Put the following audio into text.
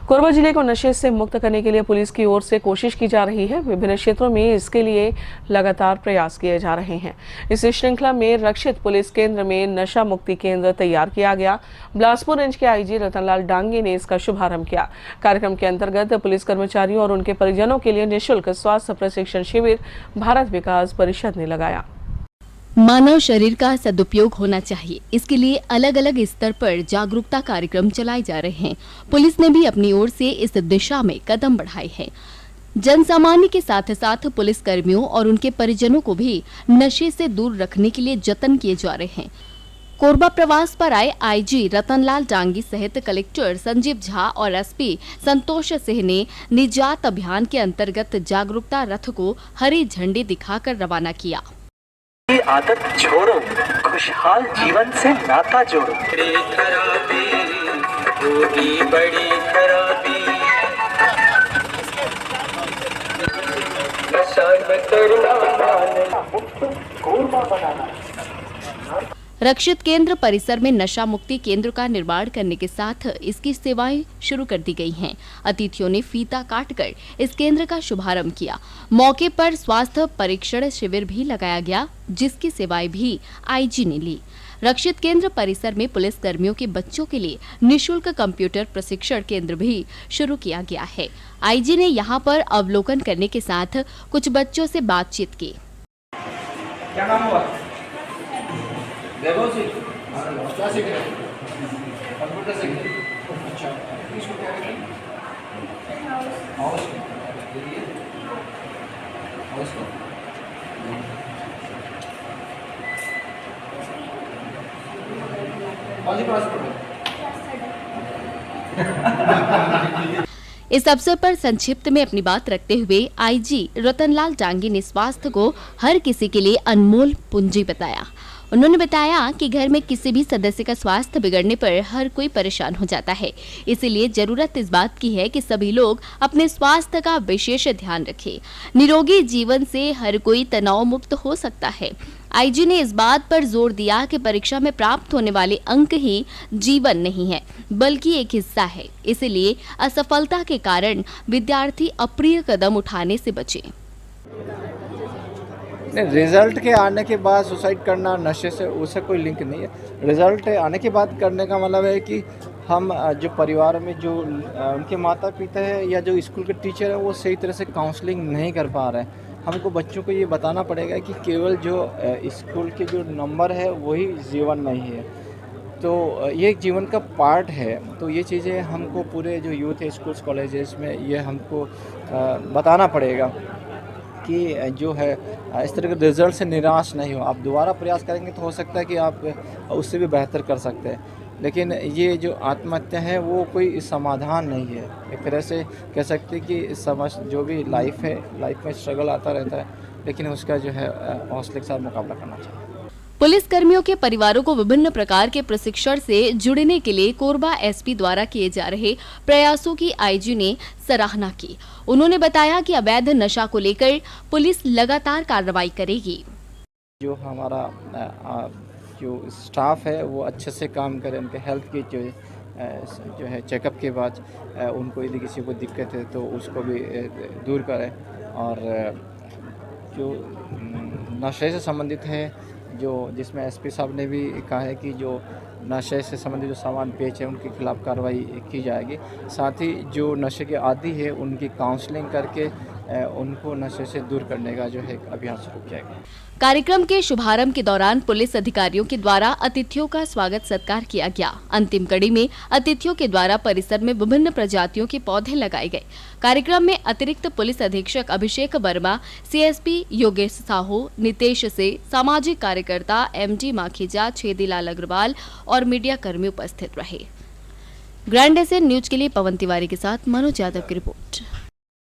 कोरबा जिले को नशे से मुक्त करने के लिए पुलिस की ओर से कोशिश की जा रही है। विभिन्न क्षेत्रों में इसके लिए लगातार प्रयास किए जा रहे हैं। इस श्रृंखला में रक्षित पुलिस केंद्र में नशा मुक्ति केंद्र तैयार किया गया। बिलासपुर रेंज के आईजी रतनलाल डांगी ने इसका शुभारंभ किया। कार्यक्रम के अंतर्गत पुलिस कर्मचारियों और उनके परिजनों के लिए निःशुल्क स्वास्थ्य प्रशिक्षण शिविर भारत विकास परिषद ने लगाया। मानव शरीर का सदुपयोग होना चाहिए, इसके लिए अलग अलग स्तर पर जागरूकता कार्यक्रम चलाए जा रहे हैं। पुलिस ने भी अपनी ओर से इस दिशा में कदम बढ़ाए हैं। जन सामान्य के साथ साथ पुलिस कर्मियों और उनके परिजनों को भी नशे से दूर रखने के लिए जतन किए जा रहे हैं। कोरबा प्रवास पर आए आईजी रतनलाल डांगी सहित कलेक्टर संजीव झा और एसपी संतोष सिंह ने निजात अभियान के अंतर्गत जागरूकता रथ को हरी झंडी दिखाकर रवाना किया। आदत छोड़ो, खुशहाल जीवन से नाता जोड़ो। खराबी होगी बड़ी खराबी, नशा न करना, कोरबा बनाना। रक्षित केंद्र परिसर में नशा मुक्ति केंद्र का निर्माण करने के साथ इसकी सेवाएं शुरू कर दी गई हैं। अतिथियों ने फीता काटकर इस केंद्र का शुभारंभ किया। मौके पर स्वास्थ्य परीक्षण शिविर भी लगाया गया, जिसकी सेवाएं भी आईजी ने ली। रक्षित केंद्र परिसर में पुलिस कर्मियों के बच्चों के लिए निःशुल्क कंप्यूटर प्रशिक्षण केंद्र भी शुरू किया गया है। आईजी ने यहां पर अवलोकन करने के साथ कुछ बच्चों से बातचीत की। क्या नाम हुआ? क्या सीख रहे हैं? कंप्यूटर सीख रहे हैं। अच्छा, इसको क्या कहते हैं? हाउस को कौन सी क्लास पढ़ रहे हैं? इस अवसर पर संक्षिप्त में अपनी बात रखते हुए आईजी रतनलाल डांगी ने स्वास्थ्य को हर किसी के लिए अनमोल पूंजी बताया। उन्होंने बताया कि घर में किसी भी सदस्य का स्वास्थ्य बिगड़ने पर हर कोई परेशान हो जाता है, इसीलिए जरूरत इस बात की है कि सभी लोग अपने स्वास्थ्य का विशेष ध्यान रखें। निरोगी जीवन से हर कोई तनाव मुक्त हो सकता है। आईजी ने इस बात पर जोर दिया कि परीक्षा में प्राप्त होने वाले अंक ही जीवन नहीं है, बल्कि एक हिस्सा है। इसलिए असफलता के कारण विद्यार्थी अप्रिय कदम उठाने से बचें। रिजल्ट के आने के बाद सुसाइड करना नशे से उससे कोई लिंक नहीं है। रिजल्ट आने के बाद करने का मतलब है कि हम जो परिवार में जो उनके माता पिता है या जो स्कूल के टीचर है वो सही तरह से काउंसलिंग नहीं कर पा रहे हैं। हमको बच्चों को ये बताना पड़ेगा कि केवल जो स्कूल के जो नंबर है वही जीवन नहीं है, तो ये एक जीवन का पार्ट है। तो ये चीज़ें हमको पूरे जो यूथ है स्कूल्स कॉलेजेस में ये हमको बताना पड़ेगा कि जो है इस तरह के रिजल्ट से निराश नहीं हो। आप दोबारा प्रयास करेंगे तो हो सकता है कि आप उससे भी बेहतर कर सकते हैं, लेकिन ये जो आत्महत्या है वो कोई समाधान नहीं है। एक तरह से कह सकते हैं कि समझ जो भी लाइफ है, लाइफ में स्ट्रगल आता रहता है, लेकिन उसका जो है हौसले के साथ मुकाबला करना चाहिए। पुलिस कर्मियों के परिवारों को विभिन्न प्रकार के प्रशिक्षण से जुड़ने के लिए कोरबा एसपी द्वारा किए जा रहे प्रयासों की आईजी ने सराहना की। उन्होंने बताया कि अवैध नशा को लेकर पुलिस लगातार कार्रवाई करेगी। जो हमारा जो स्टाफ है वो अच्छे से काम करे, उनके हेल्थ की जो है चेकअप के बाद उनको यदि किसी को दिक्कत है तो उसको भी दूर करें। और जो नशे से संबंधित है जो जिसमें एसपी साहब ने भी कहा है कि जो नशे से संबंधित जो सामान बेच है उनके खिलाफ कार्रवाई की जाएगी। साथ ही जो नशे के आदी है उनकी काउंसलिंग करके उनको नशे से दूर करने का जो है अभियान शुरू किया गया। कार्यक्रम के शुभारंभ के दौरान पुलिस अधिकारियों के द्वारा अतिथियों का स्वागत सत्कार किया गया। अंतिम कड़ी में अतिथियों के द्वारा परिसर में विभिन्न प्रजातियों के पौधे लगाए गए। कार्यक्रम में अतिरिक्त पुलिस अधीक्षक अभिषेक वर्मा, सीएसपी योगेश साहू, नितेश से, सामाजिक कार्यकर्ता एमडी माखीजा, छेदीलाल अग्रवाल और मीडिया कर्मी उपस्थित रहे। ग्रैंड एशियन न्यूज के लिए पवन तिवारी के साथ मनोज यादव की रिपोर्ट।